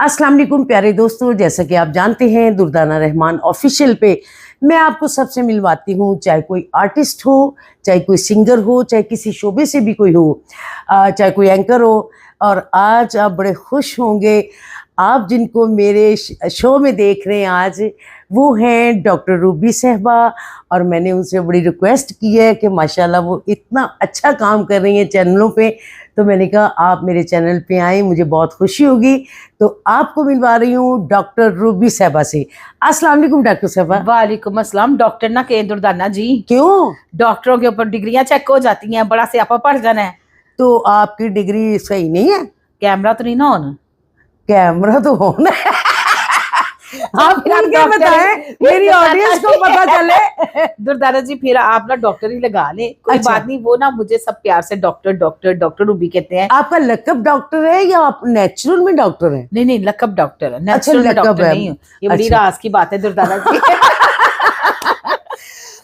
अस्सलाम वालेकुम प्यारे दोस्तों, जैसा कि आप जानते हैं दुर्दाना रहमान ऑफिशियल पे मैं आपको सबसे मिलवाती हूँ, चाहे कोई आर्टिस्ट हो, चाहे कोई सिंगर हो, चाहे किसी शोबे से भी कोई हो, चाहे कोई एंकर हो। और आज आप बड़े खुश होंगे, आप जिनको मेरे शो में देख रहे हैं आज, वो हैं डॉक्टर रूबी साहबा। और मैंने उनसे बड़ी रिक्वेस्ट की है कि माशाल्लाह वो इतना अच्छा काम कर रही हैं चैनलों पे, तो मैंने कहा आप मेरे चैनल पे आएँ, मुझे बहुत खुशी होगी। तो आपको मिलवा रही हूँ डॉक्टर रूबी साहबा से। अस्सलाम वालेकुम डॉक्टर साहबा। वालेकुम अस्सलाम। डॉक्टर ना के दुर्दाना जी, क्यों? डॉक्टरों के ऊपर डिग्रियां चेक हो जाती हैं, बड़ा स्यापा पड़ जाना है। तो आपकी डिग्री सही नहीं है? कैमरा तो नहीं ना ऑन? कैमरा तो होना है। आप खुल के बताएं, मेरी ऑडियंस को पता चले। दुर्दाना जी फिर आप ना डॉक्टर ही लगा ले, कोई अच्छा। बात नहीं। वो ना मुझे सब प्यार से डॉक्टर डॉक्टर डॉक्टर रूबी कहते हैं। आपका लकब डॉक्टर है या आप नेचुरल में डॉक्टर हैं? नहीं नहीं, लकब डॉक्टर है, अच्छा, नेचुरल में लकब डॉक्टर है। नहीं हूँ। ये बड़ी अच्छा। राज की बात है दुर्दाना जी।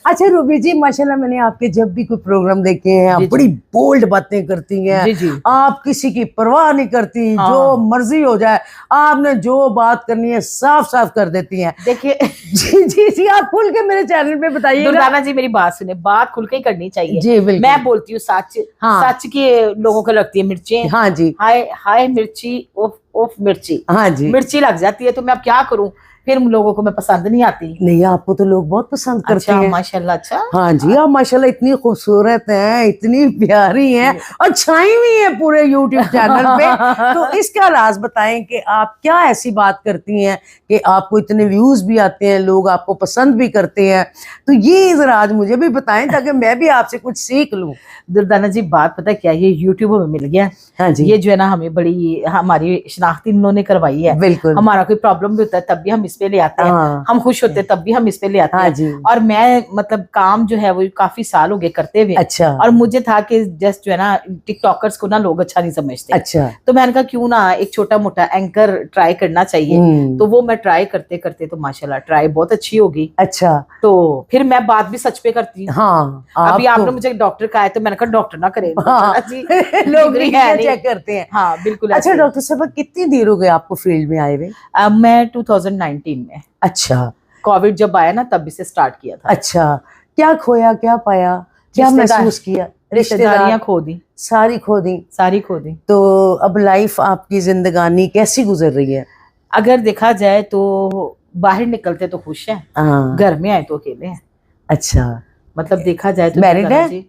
अच्छा रूबी जी, माशाल्लाह मैंने आपके जब भी कोई प्रोग्राम देखे हैं, आप जी, बड़ी बोल्ड बातें करती हैं। जी जी। आप किसी की परवाह नहीं करती, हाँ। जो मर्जी हो जाए, आपने जो बात करनी है साफ साफ कर देती हैं। देखिए जी जी जी, आप खुल के मेरे चैनल पे बताइएगा। दुर्दाना जी मेरी बात सुने, बात खुल के ही करनी चाहिए। जी बिल्कुल। मैं बोलती हूँ सच। हाँ। सच के लोगों को लगती है मिर्चें। हाँ जी। हाय हाय मिर्ची, उफ उफ मिर्ची। हाँ जी। मिर्ची लग जाती है, तो मैं अब क्या करूं, फिर लोगों को मैं पसंद नहीं आती। नहीं, आपको तो लोग बहुत पसंद करते अच्छा हैं। माशाल्लाह। अच्छा हाँ जी, आप माशाल्लाह इतनी खूबसूरत हैं, इतनी प्यारी हैं और छाई हुई हैं पूरे यूट्यूब चैनल पे। तो इसका राज बताएं कि आप क्या ऐसी बात करती हैं कि आपको इतने व्यूज भी आते हैं, लोग आपको पसंद भी करते हैं। तो ये जरा आज मुझे भी बताएं ताकि मैं भी आपसे कुछ सीख लूं। दुर्दाना जी बात पता क्या, ये यूट्यूब में मिल गया। हाँ जी। ये जो है ना हमें बड़ी हमारी शनाख्ती इन्होंने करवाई है। बिल्कुल। हमारा कोई प्रॉब्लम भी होता है तब भी हम इस पे ले आते हैं। हाँ। हम खुश होते हैं तब भी हम इस पे ले आते हाँ हैं। जी। और मैं मतलब काम जो है वो काफी साल हो गए करते हुए। अच्छा। और मुझे था कि जस्ट जो है ना टिकटॉकर्स को ना लोग अच्छा नहीं समझते। अच्छा। तो मैंने कहा क्यों ना एक छोटा मोटा एंकर ट्राई करना चाहिए। तो वो मैं ट्राई करते करते तो माशाल्लाह ट्राई बहुत अच्छी होगी। अच्छा। तो फिर मैं बात भी सच पे करती हूँ। हाँ। अभी आपने मुझे डॉक्टर कहा है तो मैंने कहा डॉक्टर ना करें। हाँ। जी लोग डिग्री है नहीं। चेक करते हैं। हाँ बिल्कुल। अच्छा डॉक्टर साहब, कितनी देर हो गई आपको फील्ड में आए हुए? मैं 2019 में, अच्छा। कोविड जब आया ना तब से स्टार्ट किया था। अच्छा, क्या खोया, क्या पाया, क्या महसूस किया? रिश्तेदारियां खो दी, सारी खो दी। सारी खो दी। तो अब लाइफ आपकी जिंदगानी कैसी गुजर रही है? अगर देखा जाए तो बाहर निकलते तो खुश हैं, हाँ। घर में आए तो अकेले हैं। अच्छा। मतलब देखा जाए तो मैरिड है?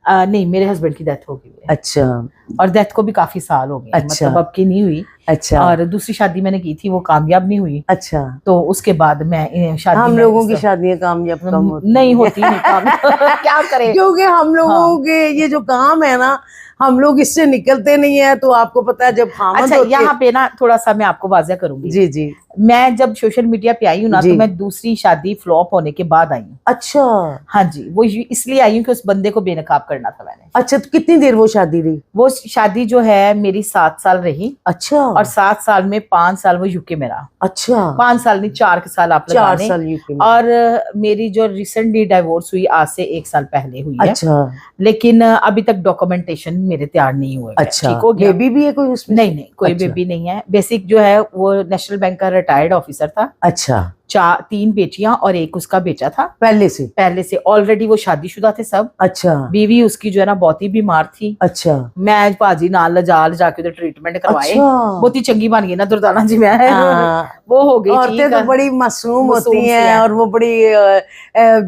नहीं, मेरे हस्बैंड की डेथ हो गई है। अच्छा। और डेथ को भी काफी साल हो गए। अच्छा। मतलब अब की नहीं हुई। अच्छा। और दूसरी शादी मैंने की थी, वो कामयाब नहीं हुई। अच्छा। तो उसके बाद मैं शादी हम लोगों की शादियां कामयाब कम होती नहीं होती नहीं काम। क्या करें, क्योंकि हम लोगों के ये जो काम है ना, हम लोग इससे निकलते नहीं है। तो आपको पता है जब खामद अच्छा यहाँ पे ना थोड़ा सा मैं आपको वाज़ह करूंगी। जी जी। मैं जब सोशल मीडिया पे आई हूँ ना, जी। तो मैं दूसरी शादी फ्लॉप होने के बाद आई हूँ। अच्छा। हाँ जी, वो इसलिए आई हूँ कि उस बंदे को बेनकाब करना था मैंने। अच्छा, तो कितनी देर वो शादी रही? वो शादी जो है मेरी 7 साल रही। अच्छा। और 7 साल में 5 साल वो यूके में रहा। अच्छा। 5 साल नहीं, 4 साल आप 4 साल यूके में। और मेरी जो रिसेंटली डाइवोर्स हुई आज से 1 साल पहले हुई है। अच्छा। लेकिन अभी तक डॉक्यूमेंटेशन मेरे तैयार नहीं हुए। अच्छा। ठीक हो गया। बेबी भी है कोई उसमें? नहीं नहीं, कोई अच्छा। बेबी नहीं है। बेसिक जो है वो नेशनल बैंक का रिटायर्ड ऑफिसर था। अच्छा। 3 बेटियां और एक उसका बेटा था पहले से ऑलरेडी वो शादीशुदा थे सब। अच्छा। बीवी उसकी जो है ना बहुत ही बीमार थी। अच्छा। मैं भाजी नाल लजा जाके उधर ट्रीटमेंट करवाए। अच्छा। बहुत ही चंगी बन गई ना दुर्दाना जी। मैं वो हो गई। औरतें तो बड़ी मासूम होती हैं और वो बड़ी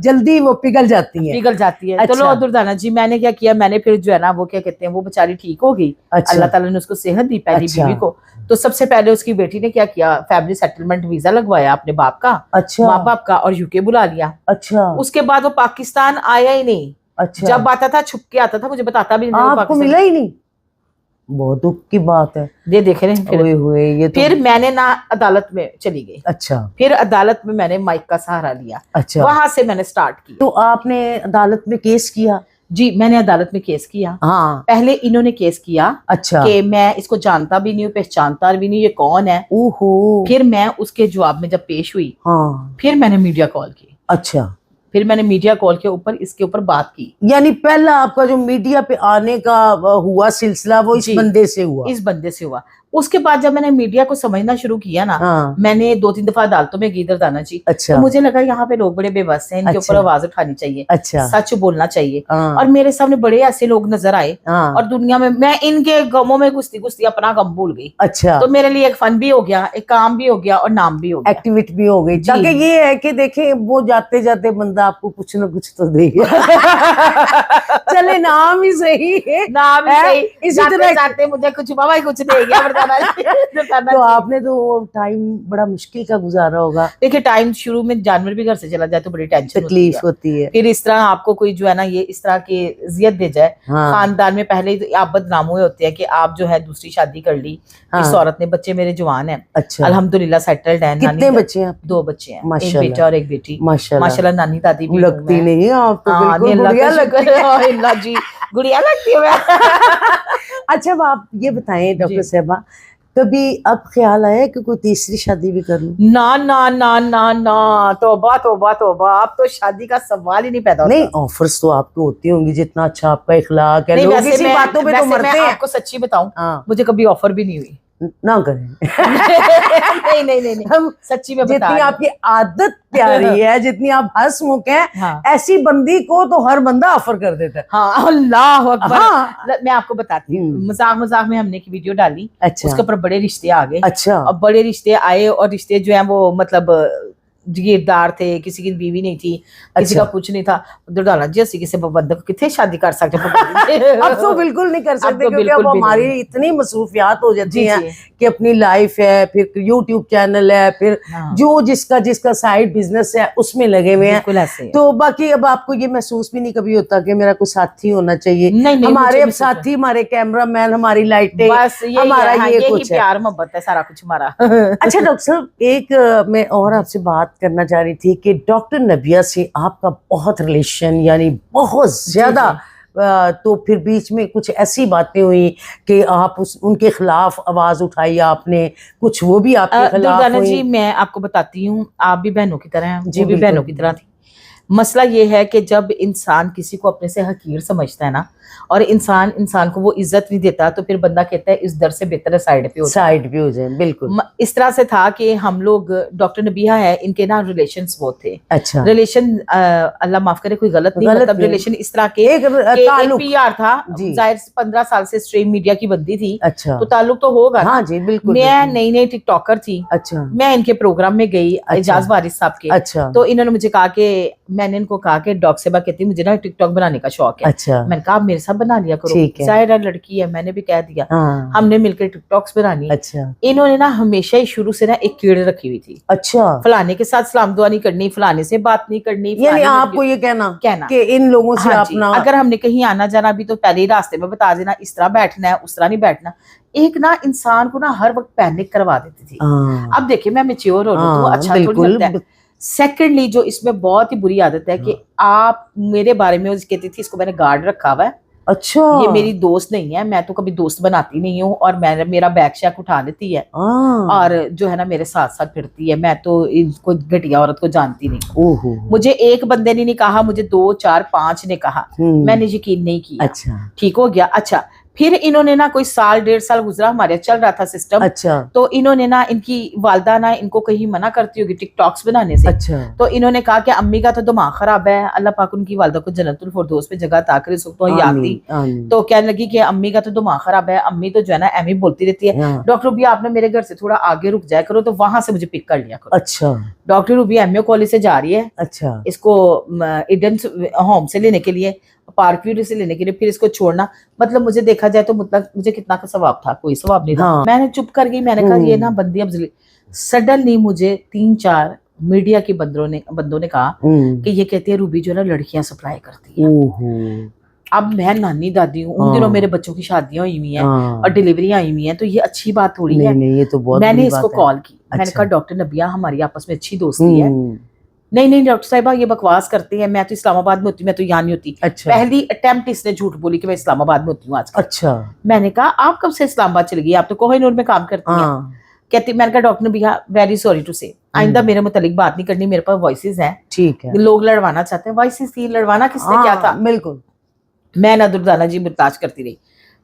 जल्दी वो पिघल जाती है। अच्छा। चलो दुर्दाना जी, मैंने क्या किया, मैंने फिर जो है ना वो क्या कहते हैं, वो बेचारी ठीक हो गई। अच्छा। अल्लाह ताला ने उसको सेहत दी पहली अच्छा। बीवी को। तो सबसे पहले उसकी बेटी ने क्या किया, फैमिली सेटलमेंट वीजा लगवाया अपने बाप का। अच्छा। माँ बाप का, और यूके बुला लिया। अच्छा। उसके बाद वो पाकिस्तान आया ही नहीं। अच्छा। जब आता था छुप के आता था, मुझे बताता भी नहीं। आपको मिला ही नहीं? बहुत दुख की बात है। ये देख रहे हैं हुए ये तो। फिर मैंने ना अदालत में चली गई। अच्छा। फिर अदालत में मैंने माइक का सहारा लिया। अच्छा। वहां से मैंने स्टार्ट किया। तो आपने अदालत में केस किया? जी, मैंने अदालत में केस किया। हाँ। पहले इन्होंने केस किया। अच्छा। कि मैं इसको जानता भी नहीं हूँ, पहचानता भी नहीं, ये कौन है। ओहो। फिर मैं उसके जवाब में जब पेश हुई, हाँ, फिर मैंने मीडिया कॉल की। अच्छा। फिर मैंने मीडिया कॉल के ऊपर इसके ऊपर बात की। यानी पहला आपका जो मीडिया पे आने का हुआ सिलसिला वो इस बंदे से हुआ? इस बंदे से हुआ। उसके बाद जब मैंने मीडिया को समझना शुरू किया ना, हाँ, मैंने 2-3 दफा अदालतों में गई दरदाना जी, अच्छा, तो मुझे लगा यहाँ पे लोग बड़े बेबस हैं, इनके ऊपर अच्छा, आवाज उठानी चाहिए, अच्छा, सच बोलना चाहिए। हाँ, और मेरे सामने बड़े ऐसे लोग नजर आए हाँ, और दुनिया में मैं इनके गमों में घुसती घुसती अपना गम भूल गई। अच्छा, तो मेरे लिए एक फन भी हो गया, एक काम भी हो गया और नाम भी हो गया। एक्टिविटी भी हो गई, जी। ताकि ये है कि देखें वो जाते जाते बंदा आपको कुछ ना कुछ तो देगा। चले नाम ही सही है, नाम ही है? सही, इसी जाते तरह जाते मुझे कुछ बाबा ही कुछ दे गया वरदाना जी। तो आपने तो वो टाइम बड़ा मुश्किल का गुजारा होगा, देखिए टाइम शुरू में जानवर भी घर से चला जाए तो बड़ी टेंशन होती तकलीफ है, होती है, फिर इस तरह आपको कोई जो है ना ये इस तरह की जियत दे जाए हाँ, खानदान में, पहले ही तो आप बदनाम हुए होते हैं कि आप जो है दूसरी शादी कर ली। हाँ, इस औरत ने, बच्चे मेरे जवान हैं, अच्छा, अल्हम्दुलिल्लाह सेटल्ड हैं। कितने बच्चे हैं आपके? 2 बच्चे हैं, एक माशाल्लाह, बेटा और एक बेटी। माशाल्लाह, माशाल्लाह नानी दादी भी हूँ लगती मैं। नहीं आप तो हाँ, बिल्कुल नहीं, अल्लाह गुड़िया का लगती शुक्र है। है, अल्लाह जी गुड़िया लगती है मैं। अच्छा, अब आप ये बताएं डॉक्टर जी। साहबा, कभी अब ख्याल आया कि कोई तीसरी शादी भी कर लूं? ना ना ना ना ना, तौबा तौबा तौबा, आप तो शादी का सवाल ही नहीं पैदा होता। नहीं, ऑफर्स तो आपको होती होंगी, जितना अच्छा आपका इखलाक है, नहीं, लोग वैसे इसी बातों पे तो वैसे मरते मैं हैं। आपको सच्ची बताऊं, हाँ, मुझे कभी ऑफर भी नहीं हुई। ना करें। नहीं नहीं नहीं नहीं, हम सच्ची में बता जितनी रही हूँ। आपकी आदत प्यारी है, जितनी आप हंसमुख हैं, हाँ ऐसी बंदी को तो हर बंदा ऑफर कर देता है। हाँ, अल्लाह अकबर। हाँ, मैं आपको बताती हूँ, मजाक मजाक में हमने की वीडियो डाली, अच्छा, उसके ऊपर बड़े रिश्ते आ गए। अच्छा, अब बड़े रिश्ते आए और रिश्ते जो है वो मतलब जागीरदार थे, किसी की बीवी नहीं थी, किसी अच्छा। का कुछ नहीं था। दुर्दाना जी असि किसी बंदे को कितने शादी कर सकते अब तो बिल्कुल नहीं कर सकते, तो क्योंकि बिल्कुल अब भी हमारी नहीं। इतनी मसरूफियात हो जाती जी हैं जी कि अपनी लाइफ है, फिर यूट्यूब चैनल है, फिर हाँ, जो जिसका साइड बिजनेस है उसमें लगे हुए हैं। बिल्कुल ऐसे है। तो बाकी अब आपको ये महसूस भी नहीं कभी होता कि मेरा कोई साथी होना चाहिए? नहीं नहीं, हमारे मुझे अब भी सोचा। साथी, हमारे कैमरामैन, हमारी लाइटें, बस यही हमारा है, हाँ, ये यही कुछ है। प्यार मोहब्बत है सारा कुछ हमारा। अच्छा डॉक्टर साहब, एक मैं और आपसे बात करना चाह रही थी कि डॉक्टर नबिया से आपका बहुत रिलेशन, यानी बहुत ज्यादा, तो फिर बीच में कुछ ऐसी बातें हुई कि आप उनके खिलाफ आवाज उठाई आपने, कुछ वो भी आपके खिलाफ दुर्गाना हुई? जी मैं आपको बताती हूँ, आप भी बहनों की तरह हैं, जी, वो भी बिल्कुल। बहनों की तरह थी। मसला ये है कि जब इंसान किसी को अपने से हकीर समझता है ना, और इंसान को वो इज्जत नहीं देता, तो फिर बंदा कहता है इस दर से बेहतर है साइड पे हो जाए। साइड भी हो जाए, बिल्कुल। इस तरह से था कि हम लोग, डॉक्टर नबिया है, इनके ना रिलेशंस बहुत थे। अच्छा, रिलेशन, अल्लाह माफ करे कोई गलत नहीं, गलत मतलब नहीं। रिलेशन इस तरह के एक कि एक ताल्लुक। पीआर था, जी। जाहिर से 15 साल से स्ट्रीम मीडिया की बंदी थी, अच्छा, तो ताल्लुक तो होगा हाँ ना। जी, बिल्कुल मैं बिल्कुल। नई नई टिकटॉकर थी, अच्छा, मैं इनके प्रोग्राम में गई, एजाज वारिस साहब के। अच्छा, तो इन्होंने मुझे कहा कि, मैंने इनको कहा कि डॉक्टर सेबा कहती मुझे ना टिकटॉक बनाने का शौक है। अच्छा, मैंने कहा आप मेरे साथ बना लिया करो, ठीक है। जाहिर है लड़की है, मैंने भी कह दिया, हाँ, हमने मिलकर टिकटॉक्स बनानी। अच्छा, इन्होंने ना हमेशा ही शुरू से ना एक कीड़ रखी हुई थी, अच्छा, फलाने के साथ सलाम दुआ नहीं करनी, फलाने से बात नहीं करनी, यानी फलाने आपको ये कहना कहना कि इन लोगों से हाँ जी, अपना, अगर हमने कहीं आना जाना भी तो पहले ही रास्ते में बता देना, इस तरह बैठना है, उस तरह नहीं बैठना। एक ना इंसान को ना हर वक्त पैनिक करवा देती थी। हाँ, अब देखिए मैं मैच्योर हो रही हूँ, तो हाँ, अच्छा थोड़ी बिल्कुल। लगता है। सेकेंडली जो इसमें बहुत ही बुरी आदत है कि आप मेरे बारे में कहती थी इसको मैंने गार्ड रखा हुआ है, अच्छा, ये मेरी दोस्त नहीं है, मैं तो कभी दोस्त बनाती नहीं हूँ, और मेरा बैग शैक उठा लेती है हाँ, और जो है ना मेरे साथ साथ फिरती है, मैं तो इसको घटिया औरत को जानती नहीं। ओहो, मुझे एक बंदे ने नहीं कहा, मुझे 2 4 5 ने कहा, मैंने यकीन नहीं किया। अच्छा, ठीक हो गया। अच्छा, फिर इन्होंने ना कोई साल 1.5 साल गुजरा, हमारे चल रहा था सिस्टम, अच्छा, तो इन्होंने ना, इनकी वालदा ना इनको कहीं मना करती होगी टिकटॉक्स बनाने से, अच्छा, तो इन्होंने कहा कि अम्मी का तो दिमाग खराब है, अल्लाह पाक उनकी वालदा को जन्नतुल फिरदौस में जगह अता करे, उसको तो याद दी। आमीन, आमीन। तो कहने लगी कि अम्मी का तो दिमाग खराब है, अम्मी तो जो है ना एम ही बोलती रहती है, हाँ, डॉक्टर रूबी आपने मेरे घर से थोड़ा आगे रुक जाया करो, तो वहां से मुझे पिक कर लिया करो। अच्छा, डॉक्टर रूबी एमओ कॉलेज से जा रही है, अच्छा, इसको इडन होम से लेने के लिए, पार्क व्यू से लेने के लिए, फिर इसको छोड़ना, मतलब मुझे देखा जाए तो मतलब मुझे कितना का सवाब था, कोई सवाब नहीं था। हाँ। मैंने चुप कर गई, मैंने कहा ये ना बंदी अब सडनली मुझे 3-4 मीडिया के बंदों ने कहा कि ये कहती है रूबी जो है ना लड़कियां सप्लाई करती है। ओहो, अब मैं नानी दादी हूँ, उन दिनों मेरे बच्चों की शादियां हुई हुई हैं और डिलीवरी आई हुई हैं, तो ये अच्छी बात थोड़ी है। नहीं, ये तो बहुत मैंने बड़ी इसको बात है। कॉल की, मैंने अच्छा। कहा डॉक्टर नबिया हमारी आपस में अच्छी दोस्ती है। नहीं डॉक्टर साहिबा ये बकवास करती है, मैं तो इस्लामाबाद में होती, मैं तो यहाँ नहीं होती। अच्छा, पहली अटेम्प्ट इसने झूठ बोली कि मैं इस्लामाबाद में होती हूँ आज। अच्छा, मैंने कहा आप कब से इस्लामाबाद चली गई, आप तो कोहिनूर में काम करती हैं। कहती, मैंने कहा डॉक्टर नबिया वेरी सॉरी टू से, आइंदा मेरे मुतालिक बात नहीं करनी, मेरे पास वॉइसेस हैं, ठीक है, लोग लड़वाना चाहते हैं। वॉइसेस थी, लड़वाना किसने क्या था, बिल्कुल। मैं ना दुर्दाना जी बर्दाश्त करती रही।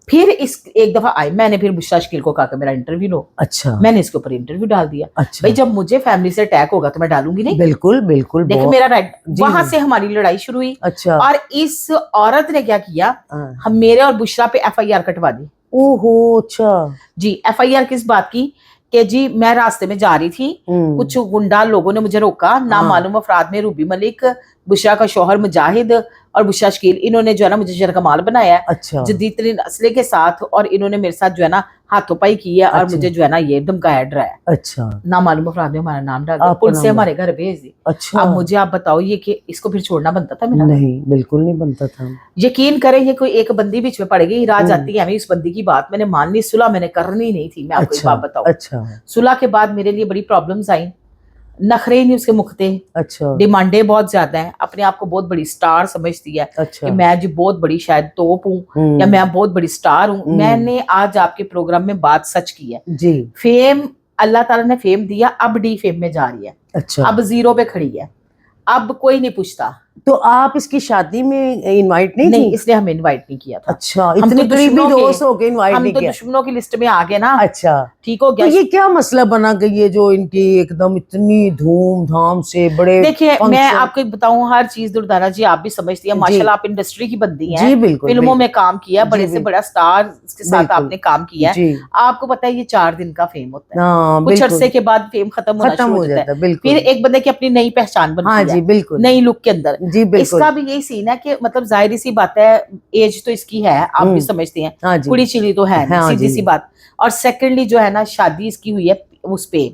फिर इस एक दफा आई, मैंने फिर बुशरा शकील को कहा कि मेरा इंटरव्यू लो। अच्छा मैंने इसके ऊपर इंटरव्यू डाल दिया। अच्छा, भाई जब मुझे फैमिली से अटैक होगा तो मैं डालूंगी नहीं। बिल्कुल बिल्कुल, देख बहुत मेरा राइट, जी, वहां से हमारी लड़ाई शुरू हुई। अच्छा, और इस औरत ने क्या किया, हाँ, हम मेरे और बुशरा पे एफआईआर कटवा दी। ओहो, अच्छा, जी, एफआईआर किस बात की कि जी मैं रास्ते में जा रही थी, कुछ गुंडा लोगों ने मुझे रोका, नामालूम अफराद में रूबी मलिक, बुशरा का शौहर मुजाहिद और बुशरा शकील, इन्होंने जो है ना मुझे जरकमाल बनाया है अच्छा, जदीद असले के साथ, और इन्होंने मेरे साथ जो है ना हाथोपाई की है और अच्छा, मुझे जो है ना ये धमकाया डराया। अच्छा, नामालूम अफराद में हमारा नाम डाल दिया, आपका पुलिस से नाम हमारे घर भेज दी। अच्छा, अब मुझे आप बताओ ये कि इसको फिर छोड़ना बनता था मेरा? नहीं, बिल्कुल नहीं बनता था। यकीन करें ये कोई एक बंदी बीच में पड़ गई, रात जाती है हमें, इस बंदी की बात मैंने माननी, सुलह मैंने करनी नहीं थी। मैं आपको एक अच्छा बात बताऊं, अच्छा सुलह के बाद मेरे लिए बड़ी प्रॉब्लम्स आई, नखरे नहीं उसके मुखते, अच्छा डिमांडें बहुत ज्यादा हैं, अपने आप को बहुत बड़ी स्टार समझती है अच्छा, कि मैं जी बहुत बड़ी शायद तोप हूँ हम्म, या मैं बहुत बड़ी स्टार हूँ। हम्म, मैंने आज आपके प्रोग्राम में बात सच की है। जी, फेम अल्लाह ताला ने फेम दिया, अब डी फेम में जा रही है, अच्छा, अब जीरो पे खड़ी है, अब कोई नहीं पूछता। तो आप इसकी शादी में इनवाइट नहीं नहीं, थी? इसलिए हमें इनवाइट नहीं किया था। अच्छा, हम इतने तो करीबी दुश्मनों के- दोस्त होके इनवाइट हम नहीं तो किया? दुश्मनों की लिस्ट में आ गए ना। अच्छा, ठीक हो तो गया। ये क्या मसला बना कि ये जो इनकी एकदम इतनी धूमधाम से बड़े देखिए मैं फंक्शन? आपको एक बताऊं, हर चीज दुर्दाना जी आप भी समझती है, माशाल्लाह आप इंडस्ट्री की बंदी हैं, जी बिल्कुल, फिल्मों बिल्कुल, में काम किया, जी, बड़े से बिल्कुल, बड़ा स्टार के साथ बिल्कुल, आपने काम किया है। जी, आपको पता है ये 4 दिन का फेम होता है, हाँ कुछ बिल्कुल, अरसे के बाद फेम खत्म होना खत्म शुरू हो हो जाता जाता है, है, बिल्कुल, फिर एक बंदे की अपनी नई पहचान हाँ बनती जी है, बिल्कुल, नई लुक के अंदर। जी बिल्कुल, इसका भी यही सीन है कि मतलब जाहिर सी बात है, एज तो इसकी है, आप भी समझती हैं, हाँ जी, कुड़ी चिड़ी तो है नहीं, हाँ सीधी जी, सी बात। और सेकेंडली जो है ना शादी इसकी हुई है उस पे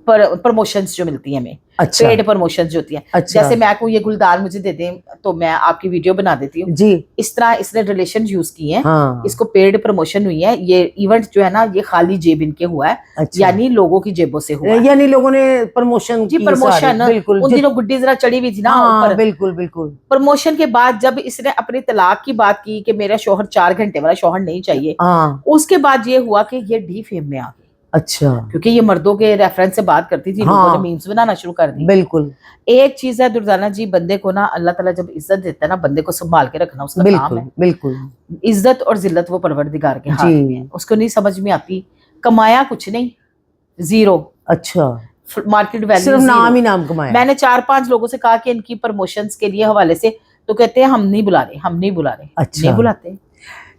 प्रमोशंस जो मिलती है हमें, अच्छा, पेड प्रमोशंस जो होती हैं, अच्छा, जैसे मैं को ये गुलदार मुझे दे दें तो मैं आपकी वीडियो बना देती हूँ, जी, इस तरह इसने रिलेशन यूज किए हैं, हाँ, इसको पेड प्रमोशन हुई है। ये इवेंट जो है ना ये खाली जेब इनके हुआ है, अच्छा, यानी लोगों की जेबों से हुआ है। यानी लोगों ने प्रमोशन जी की प्रमोशन, सारी, बिल्कुल, उन दिनों गुड्डी जरा चढ़ी हुई थी ना हाँ ऊपर। बिल्कुल बिल्कुल, प्रमोशन के बाद जब इसने अपनी तलाक की बात की कि मेरा शौहर 4 घंटे वाला शौहर नहीं चाहिए, हाँ, उसके बाद ये हुआ कि ये डी फेम में आ गई, अच्छा, क्योंकि ये मर्दों के रेफरेंस से बात करती थी, लोगों ने हाँ, मीम्स बनाना शुरू कर दी। बिल्कुल, एक चीज है दुर्दाना जी, बंदे को ना अल्लाह ताला जब इज्जत देता है ना, बंदे को संभाल के रखना उसका काम बिल्कुल, है। बिल्कुल, इज्जत और जिल्लत वो परवरदिगार के हाथ जी, में है, उसको नहीं समझ में आती। कमाया कुछ नहीं, जीरो, अच्छा, मार्केट वैल्यू सिर्फ नाम जीरो। ही नाम कमाया? मैंने 4-5 लोगों से कहा कि इनकी प्रमोशंस के लिए हवाले से, तो कहते हैं हम नहीं बुला रहे, हम नहीं बुला रहे, अच्छा, नहीं बुलाते।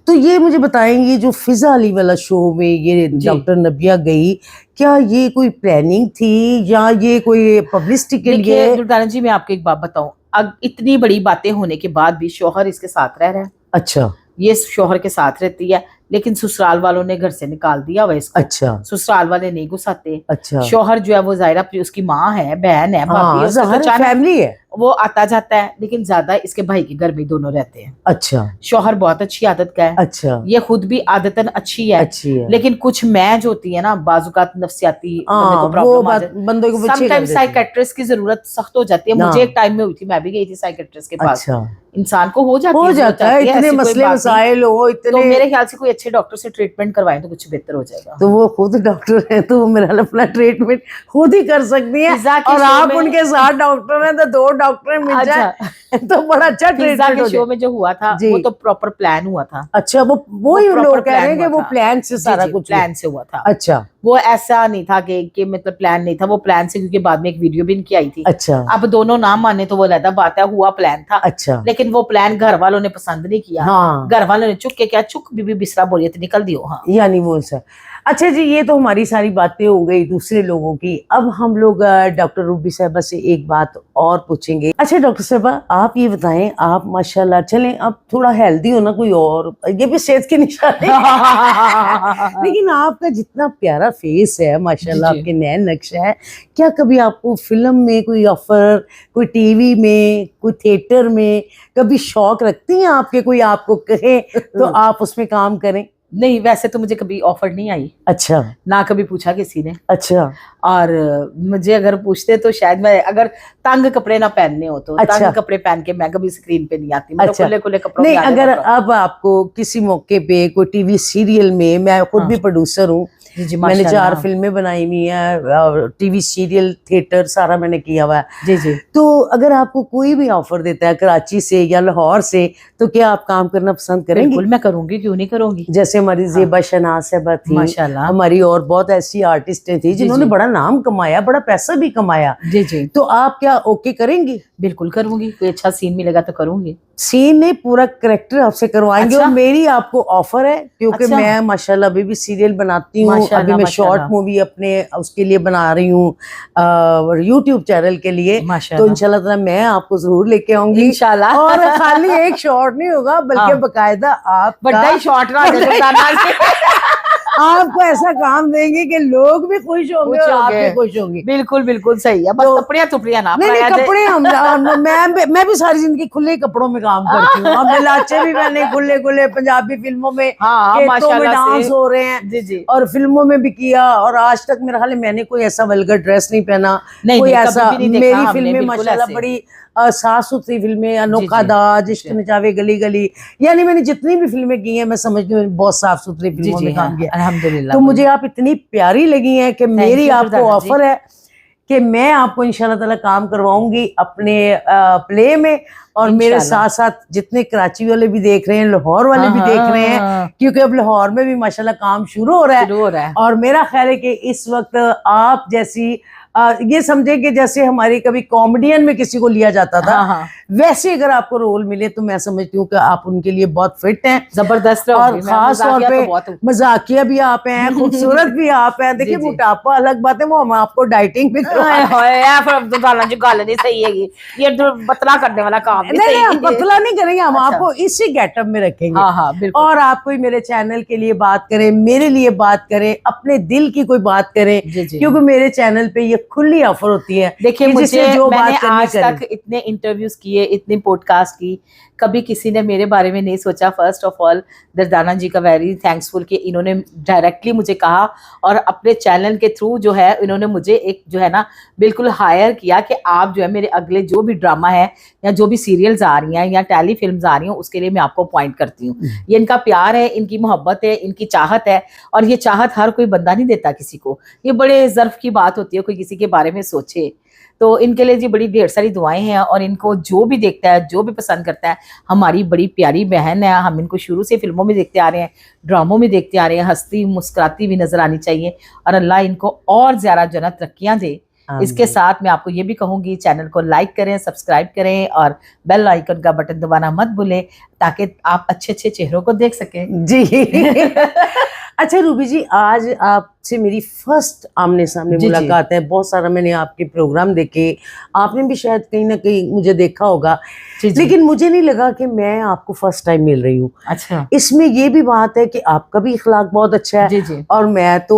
तो ये मुझे बताएंगे जो फिजा अली वाला शो में ये जी। डॉक्टर नबिया गई, क्या ये कोई प्लानिंग थी या ये कोई पब्लिसिटी के देखिए लिए? दुर्दाना जी मैं आपको एक बात बताऊं, अब इतनी बड़ी बातें होने के बाद भी शौहर इसके साथ रह रहा है, अच्छा, ये शौहर के साथ रहती है, लेकिन ससुराल वालों ने घर से निकाल दिया हुआ इसको। अच्छा, ससुराल वाले नहीं घुसाते। अच्छा, शौहर जो है वो जाहिरा उसकी माँ है, बहन है, भाभी है, हाँ, उसका तो ज़ाहिर अचानक फैमिली है, वो आता जाता है, लेकिन ज्यादा इसके भाई के घर में दोनों रहते हैं। अच्छा, शौहर बहुत अच्छी आदत का है, अच्छा, ये खुद भी आदतन अच्छी है, अच्छी है, लेकिन कुछ मैच होती है ना बाजुकात नफ्सियाती, बंदे हाँ, को वो प्रॉब्लम आ बात जाती बंदे को है, पीछे कर समटाइम्स देती है। साइकेट्रिस्ट की जरूरत सख्त हो जाती है। मुझे ना। एक टाइम में हुई थी, मैं भी गई थी साइकेट्रिस्ट के पास। अच्छा, इंसान को हो जाती हो है, जरूरत जाता है, आती इतने ऐसी कोई मसले बात नहीं। मसाइल हो, तो इतने, मेरे ख्याल से कोई अच्छे डॉक्टर से ट्रीटमेंट करवाएं तो कुछ बेहतर हो जाएगा। तो वो खुद डॉक्टर हैं तो वो मेरा अपना ट्रीटमेंट खुद ही कर सकती हैं, फिजा के और शो आप में- उनके साथ डॉक्टर हैं तो 2 डॉक्टर मिल जाए अच्छा, तो बड़ा अच्छा फिजा ट्रीटमेंट के हो शो जाए। में जो हुआ था जी। वो तो प्रॉपर प्लान हुआ था। अच्छा, वो वही proper लोग कह plan रहे हैं कि हुआ वो था। प्लान से जी, सारा जी, कुछ प्लान से हुआ था। अच्छा, वो ऐसा नहीं था कि मतलब प्लान नहीं था, वो प्लान से, क्योंकि बाद में एक वीडियो भी इनकी आई थी। अच्छा, अब दोनों नाम माने तो वो अलग बात है, हुआ प्लान था, अच्छा, लेकिन वो प्लान घर वालों ने पसंद नहीं किया। हाँ, घर वालों ने चुक के क्या चुक बीबी बिसरा बोलिए तो निकल दियो। हाँ यानी वो सर। अच्छा जी, ये तो हमारी सारी बातें हो गई दूसरे लोगों की। अब हम लोग डॉक्टर रूबी साहबा से एक बात और पूछेंगे। अच्छा डॉक्टर साहबा, आप ये बताएं, आप माशाल्लाह, चलें अब थोड़ा हेल्दी हो ना, कोई और, ये भी सेहत की निशानी लेकिन आपका जितना प्यारा फेस है माशाल्लाह, जी, जी। आपके नैन नक्श है, क्या कभी आपको फिल्म में कोई ऑफर, कोई टीवी में, कोई थिएटर में कभी शौक रखती हैं आपके, कोई आपको कहे तो आप उसमें काम करें? नहीं, वैसे तो मुझे कभी ऑफर नहीं आई, अच्छा, ना कभी पूछा किसी ने। अच्छा, और मुझे अगर पूछते तो शायद मैं, अगर तंग कपड़े ना पहनने हो तो अच्छा। तंग कपड़े पहन के मैं कभी स्क्रीन पे नहीं आती, मतलब अच्छा। खुले खुले कपड़ों नहीं, में आने अगर का। अब आपको किसी मौके पे कोई टीवी सीरियल में, मैं खुद हाँ। भी प्रोड्यूसर हूँ, जी जी मैंने 4 माशाल्लाह। फिल्में बनाई हुई हैं, टीवी सीरियल, थिएटर सारा मैंने किया हुआ है। जी जी तो अगर आपको कोई भी ऑफर देता है कराची से या लाहौर से, तो क्या आप काम करना पसंद करेंगी? बिल्कुल मैं करूंगी, क्यों नहीं करूंगी। जैसे हमारी हाँ। ज़ेबा शनाज साहबा थी, माशाल्लाह। हमारी और बहुत ऐसी आर्टिस्टें थी जी, जिन्होंने जी। बड़ा नाम कमाया, बड़ा पैसा भी कमाया। जी जी तो आप क्या ओके करेंगी? बिल्कुल करूंगी, कोई अच्छा सीन मिलेगा तो करूंगी। सीन नहीं, पूरा करेक्टर आपसे करवाएंगे। अच्छा। और मेरी आपको ऑफर है, क्योंकि अच्छा। मैं माशाल्लाह अभी भी सीरियल बनाती हूँ। माशाल्लाह, अभी मैं शॉर्ट माशाल्लाह। मूवी अपने उसके लिए बना रही हूँ, यूट्यूब चैनल के लिए। तो माशाल्लाह इंशाल्लाह ताला मैं आपको जरूर लेके आऊंगी। इंशाल्लाह। और खाली एक शॉर्ट नहीं होगा, बल्कि हाँ। बकायदा बड़ा आपका ही शॉर्ट रहा है दुर्दाना जी। आपको ऐसा काम देंगे कि लोग भी खुश होंगे और आप भी खुश होंगी। बिल्कुल बिल्कुल सही है, बस तो- कपड़ियां तुपड़ियां ना नहीं नहीं, पराया जाए। कपड़े मैं भी सारी जिंदगी खुले कपड़ों में काम करती हूँ। हमने लाचे भी मैंने खुले खुले पंजाबी फिल्मों में, हाँ खेतों में माशाल्लाह डांस से। हो रहे हैं, जी जी और फिल्मों में भी किया। और आज तक मेरा ख्याल है मैंने कोई ऐसा वल्गर ड्रेस नहीं पहना, नहीं कोई नहीं, कभी ऐसा। भी नहीं देखा मेरी हमने, फिल्में बिल्कुल माशाल्लाह ऐसे। बड़ी साफ सुथरी फिल्में, अनोखा जी। दाज, इश्क जी। नचावे गली गली, यानी मैंने जितनी भी फिल्में की हैं मैं समझती हूँ बहुत साफ सुथरी जी फिल्मों जी में हाँ, काम किया। अल्हम्दुलिल्लाह। तो मुझे आप इतनी प्यारी लगी हैं कि मेरी you, आपको दुर्दाना जी। ऑफर है कि मैं आपको इंशाल्लाह ताला काम करवाऊंगी अपने प्ले में। और मेरे इंशाल्लाह। साथ साथ जितने कराची वाले भी देख रहे हैं, लाहौर वाले भी देख रहे हैं, हाँ, क्योंकि अब लाहौर में भी माशाल्लाह काम शुरू हो रहा है। शुरू हो रहा है। और मेरा ख्याल है कि इस वक्त आप जैसी ये समझे कि जैसे हमारी कभी कॉमेडियन में किसी को लिया जाता था, हाँ हाँ वैसे अगर आपको रोल मिले तो मैं समझती हूँ कि आप उनके लिए बहुत फिट हैं। जबरदस्त और रहोगी, मैं खास तौर मजाकिया पे तो बहुत हूँ। मजाकिया भी आप हैं, खूबसूरत भी आप हैं। देखिए जी, जी। मोटापा अलग बात है, वो हम आपको डाइटिंग भी हाय करवा हाय यार, फिर दुर्दाना जी गल नहीं सही है ये तो बतला करने वाला काम नहीं नहीं सही नहीं, हम पतला नहीं करेंगे, हम अच्छा। आपको इसी गेटअप में रखेंगे। हाँ हाँ बिल्कुल। और आप कोई मेरे चैनल के लिए बात करें, मेरे लिए बात करें, अपने दिल की कोई बात करें, जी जी क्योंकि मेरे चैनल पे ये खुली ऑफर होती है। देखिए, कि जिससे मुझे जो मैंने बात करनी आज करें। तक इतने इंटरव्यूज किए, इतने पॉडकास्ट की, कभी किसी ने मेरे बारे में नहीं सोचा। फर्स्ट ऑफ ऑल दर्दाना जी का वेरी थैंक्सफुल कि इन्होंने डायरेक्टली मुझे कहा और अपने चैनल के थ्रू जो है इन्होंने मुझे एक जो है ना बिल्कुल हायर किया कि आप जो है मेरे अगले जो भी ड्रामा है या जो भी सीरियल्स आ रही हैं या टेली फिल्म्स आ रही हैं उसके लिए मैं आपको अपॉइंट करती हूँ। ये इनका प्यार है, इनकी मोहब्बत है, इनकी चाहत है। और ये चाहत हर कोई बंदा नहीं देता किसी को, ये बड़े ज़र्फ की बात होती है कोई किसी के बारे में सोचे। तो इनके लिए जी बड़ी ढेर सारी दुआएं हैं। और इनको जो भी देखता है, जो भी पसंद करता है, हमारी बड़ी प्यारी बहन है। हम इनको शुरू से फिल्मों में देखते आ रहे हैं, ड्रामों में देखते आ रहे हैं, हंसती मुस्कुराती भी नजर आनी चाहिए। और अल्लाह इनको और ज्यादा जो है तरक्कियां दे। इसके साथ मैं आपको ये भी कहूंगी, चैनल को लाइक करें, सब्सक्राइब करें और बेल आइकन का बटन दबाना मत भूलें, ताकि आप अच्छे अच्छे चेहरों को देख सकें। जी अच्छा रूबी जी, आज आपसे मेरी फर्स्ट आमने सामने जी, जी। मुलाकात है। बहुत सारा मैंने आपके प्रोग्राम देखे, आपने भी शायद कहीं ना कहीं मुझे देखा होगा, जी, जी। लेकिन मुझे नहीं लगा कि मैं आपको फर्स्ट टाइम मिल रही हूँ। अच्छा इसमें ये भी बात है कि आपका भी इखलाक बहुत अच्छा है। जी जी और मैं तो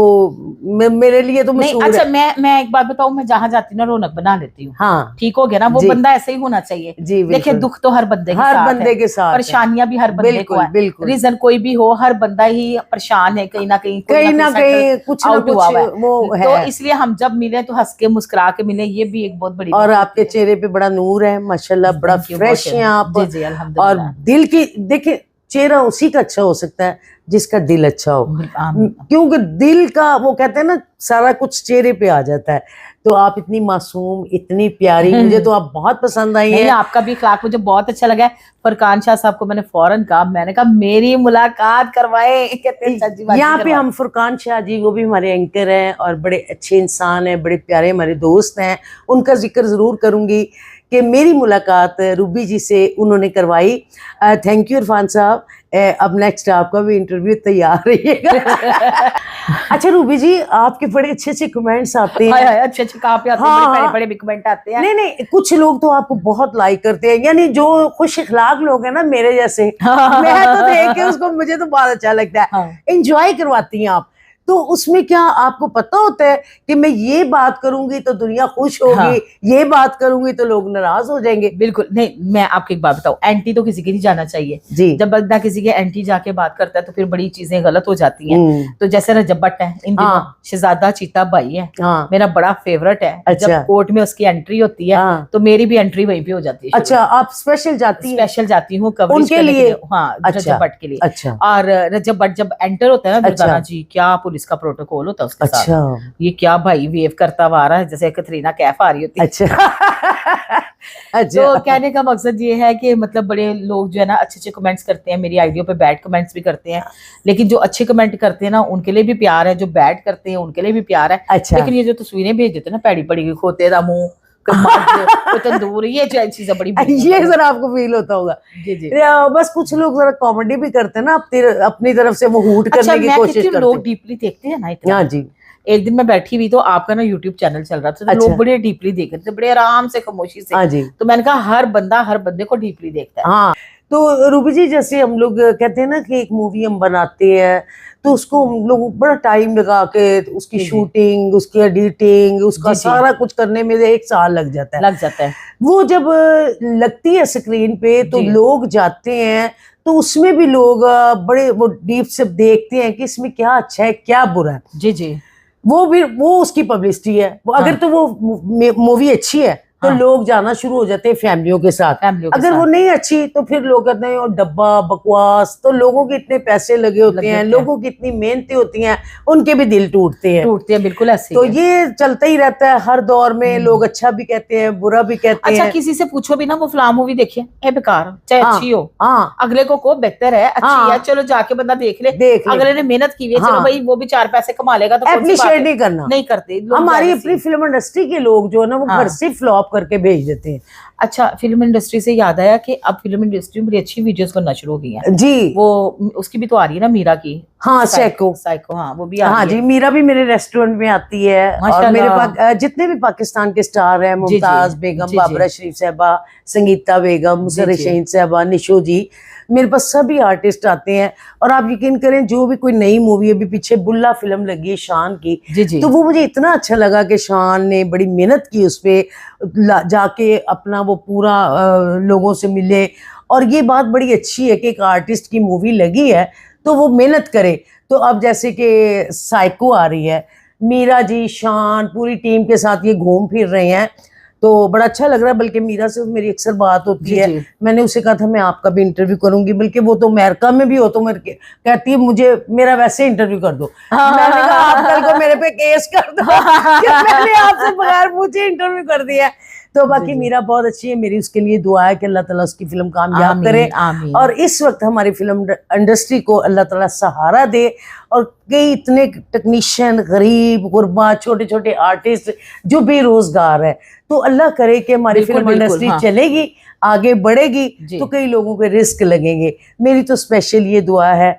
मेरे लिए तो नहीं, मशहूर अच्छा है। मैं एक बात बताऊं, मैं जहां जाती हूँ ना रौनक बना लेती हूँ। हाँ ठीक हो गया ना, वो जी। बंदा ऐसे ही होना चाहिए। जी देखिए, बिल्कुल, दुख तो हर बंदे के हर साथ बंदे है, के साथ है। परेशानियां भी हर बंदे को बिल्कुल है। बिल्कुल, रीजन कोई भी हो, हर बंदा ही परेशान है कहीं ना कहीं, कहीं ना कहीं कुछ ना out हुआ हुआ है। कुछ वो तो है। इसलिए हम जब मिले तो हंस के मुस्कुरा के मिले, ये भी एक बहुत बड़ी और बात आपके होती है। चेहरे पे बड़ा नूर है माशाल्लाह, बड़ा Thank you, फ्रेश बहुत हैं आप। जी जी और अल्हम्दुलिल्लाह। दिल की देखिए, चेहरा उसी का अच्छा हो सकता है जिसका दिल अच्छा हो, आमीन। क्योंकि दिल का वो कहते हैं ना सारा कुछ चेहरे पे आ जाता है। तो आप इतनी मासूम, इतनी प्यारी, मुझे तो आप बहुत पसंद आई नहीं, हैं। आपका भी इखलाक मुझे बहुत अच्छा लगा है। फरकान शाह साहब को मैंने फौरन कहा, मैंने कहा मेरी मुलाकात करवाए। कहते हैं, "अच्छा जी, बात यहाँ पे करवाए।" हम फुरकान शाह जी, वो भी हमारे एंकर हैं और बड़े अच्छे इंसान हैं, बड़े प्यारे हमारे दोस्त हैं। उनका जिक्र ज़रूर करूँगी कि मेरी मुलाकात रूबी जी से उन्होंने करवाई। थैंक यू इरफान साहब। अब नेक्स्ट आपका भी इंटरव्यू तैयार रहिएगा। अच्छा रूबी जी, आपके बड़े अच्छे अच्छे कमेंट्स आते हैं। हाय हाय, अच्छे अच्छे कहाँ पे आते हैं, हाँ, बड़े हाँ। बड़े बड़े कमेंट आते हैं। नहीं नहीं, कुछ लोग तो आपको बहुत लाइक करते हैं, यानी जो खुश इखलाक लोग हैं ना मेरे जैसे, मैं तो देख के उसको, मुझे तो बहुत अच्छा लगता है। हाँ। एंजॉय करवाती हैं आप। तो उसमें क्या आपको पता होता है कि मैं ये बात करूंगी तो दुनिया खुश होगी, हाँ। ये बात करूंगी तो लोग नाराज हो जाएंगे? बिल्कुल नहीं, मैं आपको एक बात बताऊं, एंटी तो किसी की नहीं जाना चाहिए। जी। जब बंदा किसी के एंटी जाके बात करता है तो फिर बड़ी चीजें गलत हो जाती हैं। तो जैसे रजब भट्ट है, इन दिनों हाँ। शहजादा चीता भाई है, हाँ मेरा बड़ा फेवरेट है। अच्छा। जब कोर्ट में उसकी एंट्री होती है हाँ। तो मेरी भी एंट्री वहीं पे हो जाती है। अच्छा, आप स्पेशल जाती हैं? स्पेशल जाती हूँ कवरेज उनके करने के लिए? लिए। हाँ, अच्छा। रजब भट्ट के लिए। अच्छा और रजब भट्ट जब एंटर होता है ना दुर्दाना जी, क्या पुलिस रूबीज का प्रोटोकॉल होता है उसके साथ। अच्छा ये क्या भाई वेव करता हुआ आ रहा है जैसे कतरीना कैफ आ रही होती है। अच्छा अच्छा तो कहने का मकसद ये है कि मतलब बड़े लोग जो है ना अच्छे अच्छे कमेंट्स करते हैं, मेरी आइडियो पे बैड कमेंट्स भी करते हैं, लेकिन जो अच्छे कमेंट करते हैं ना उनके लिए भी प्यार है, जो बैड करते हैं उनके लिए भी प्यार है। अच्छा लेकिन ये जो तस्वीरें भेज देते हैं ना पैड़ी पड़ी खोते दा मुंह तंदूर, ये चीजें बड़ी ये जरा आपको फील होता होगा। जी जी। बस कुछ लोग जरा कॉमेडी भी करते हैं ना, अपनी तरफ से वो हूट अच्छा करने की मैं कोशिश कहती हूँ करते लोग हैं। डीपली देखते हैं ना इतना। हाँ जी। एक दिन मैं बैठी हुई तो आपका ना यूट्यूब चैनल चल रहा था, तो अच्छा। लोग बड़े डीपली देख रहे थे, बड़े आराम से खामोशी से। हाँ जी। तो मैंने कहा हर बंदा हर बंदे को डीपली देखता है। हाँ तो रूबी जी, जैसे हम लोग कहते हैं ना कि एक मूवी हम बनाते हैं तो उसको हम लोग बड़ा टाइम लगा के उसकी जी, जी। शूटिंग, उसकी एडिटिंग, उसका जी, जी। सारा कुछ करने में 1 साल लग जाता है। लग जाता है। वो जब लगती है स्क्रीन पे तो जी। लोग जाते हैं, तो उसमें भी लोग बड़े वो डीप से देखते हैं कि इसमें क्या अच्छा है क्या बुरा है। जी जी। वो उसकी पब्लिसिटी है। वो अगर हाँ। तो वो मूवी अच्छी है तो हाँ। लोग जाना शुरू हो जाते हैं फैमिलियों के साथ। फैमिलियों के अगर वो साथ। नहीं अच्छी तो फिर लोग कहते हैं "और डब्बा बकवास"। तो लोगों के इतने पैसे लगे होते हैं, लोगों की इतनी मेहनतें होती हैं, उनके भी दिल टूटते हैं। टूटते हैं, बिल्कुल ऐसे तो ही है। ये चलता ही रहता है हर दौर में। लोग अच्छा भी कहते हैं, बुरा भी कहते अच्छा हैं। किसी से पूछो भी ना वो फलां मूवी देखिए, ए बेकार चाहे हाँ, अच्छी हो, हाँ अगले को बेहतर है, अच्छी हाँ। है, चलो जाके बंदा देख ले। देख ले। अगले ने मेहनत की हुई है, चलो हाँ। भाई वो भी 4 पैसे कमा लेगा तो कौन सी बात एप्रिशिएट है? नहीं करना। नहीं करते लोग हमारी jealousy। अपनी फिल्म इंडस्ट्री के लोग जो है ना वो हाँ। घर से फ्लॉप करके भेज देते हैं। अच्छा फिल्म इंडस्ट्री से याद आया कि अब फिल्म इंडस्ट्री में बड़ी अच्छी वीडियोस बनना शुरू हो गई हैं। जी। वो उसकी भी तो आ रही है ना मीरा की। हाँ साइको। साइको हाँ वो भी आ हाँ रही जी, है। मीरा भी मेरे रेस्टोरेंट में आती है। और माशाल्लाह। मेरे पास जितने भी पाकिस्तान के स्टार हैं, जी, मुमताज जी, बेगम, जी, बाबरा जी। शरीफ साहबा, संगीता बेगम, जी, मुसर्रत जी। शहीन साहबा, निशो जी, मेरे पास सभी आर्टिस्ट आते हैं। और आप यकीन करें जो भी कोई नई मूवी, अभी पीछे बुल्ला फिल्म लगी है शान की, जी जी। तो वो मुझे इतना अच्छा लगा कि शान ने बड़ी मेहनत की उस पे जाके अपना वो पूरा लोगों से मिले। और ये बात बड़ी अच्छी है कि एक आर्टिस्ट की मूवी लगी है तो वो मेहनत करे। तो अब जैसे कि साइको आ रही है, मीरा जी, शान, पूरी टीम के साथ ये घूम फिर रहे हैं, तो बड़ा अच्छा लग रहा है। बल्कि मीरा से मेरी अक्सर बात होती जी, है। जी। मैंने उसे कहा था मैं आपका भी इंटरव्यू करूंगी, बल्कि वो तो अमेरिका में भी हो तो मेरे कहती है मुझे मेरा वैसे इंटरव्यू कर दो। मैंने कहा आप कल को मेरे पे केस कर दो कि मैंने आपसे बगैर पूछे इंटरव्यू कर दिया है। तो बाकी जी। मीरा बहुत अच्छी है, मेरी उसके लिए दुआ है कि अल्लाह ताला उसकी फिल्म कामयाब करे। आमीन आमीन। और इस वक्त हमारी फिल्म इंडस्ट्री को अल्लाह ताला सहारा दे। और कई इतने टेक्नीशियन, गरीब गुरबा, छोटे छोटे आर्टिस्ट जो बेरोजगार है, तो अल्लाह करे कि हमारी बिल्कुल, फिल्म बिल्कुल, इंडस्ट्री हाँ। चलेगी, आगे बढ़ेगी, जी। तो कई लोगों के रिस्क लगेंगे। मेरी तो स्पेशल ये दुआ है।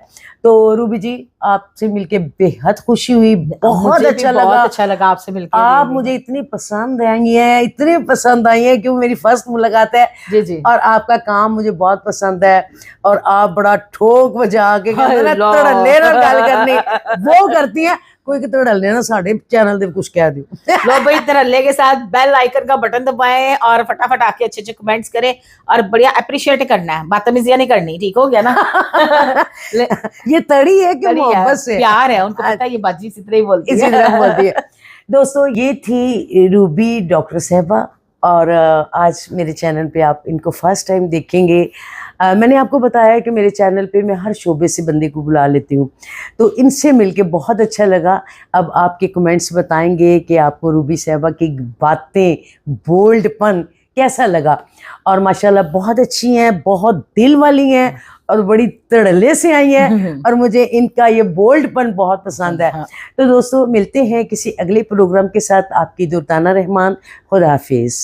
तो रूबी जी, आपसे मिलके बेहद खुशी हुई, बहुत मुझे भी अच्छा बहुत लगा। अच्छा लगा आपसे मिलकर। आप मुझे इतनी पसंद आई हैं, इतनी पसंद आई हैं कि वो मेरी फर्स्ट मुलाकात है। जी जी। और आपका काम मुझे बहुत पसंद है। और आप बड़ा ठोक बजा के कहते हैं ना, अल्लाह। तड़ल्ले ना गल करनी वो करती हैं। कोई तड़ल्ले ना साढ़े चैनल दे कुछ कह दो। लो भाई तरल्ले के साथ बेल आइकन का बटन दबाएं और फटाफट आके अच्छे अच्छे कमेंट्स करें और बढ़िया अप्रिशिएट करना है, बदतमीजियां नहीं करनी, ठीक हो गया ना? ये तड़ी है कि कड़ी है, मोहब्बत से प्यार है, उनको पता है ये बाजी इसी तरह ही बोलती इसी है। तरह बोलती है। दोस्तों, ये थी रूबी डॉक्टर साहबा। और आज मेरे चैनल पे आप इनको फर्स्ट टाइम देखेंगे। मैंने आपको बताया कि मेरे चैनल पे मैं हर शोबे से बंदे को बुला लेती हूँ, तो इनसे मिलके बहुत अच्छा लगा। अब आपके कमेंट्स बताएंगे कि आपको रूबी साहबा की बातें, बोल्डपन कैसा लगा। और माशाल्लाह बहुत अच्छी हैं, बहुत दिल वाली हैं और बड़ी तड़ले से आई हैं। और मुझे इनका ये बोल्डपन बहुत पसंद है। हाँ। तो दोस्तों, मिलते हैं किसी अगले प्रोग्राम के साथ। आपकी दुर्दाना रहमान, खुदा हाफिज।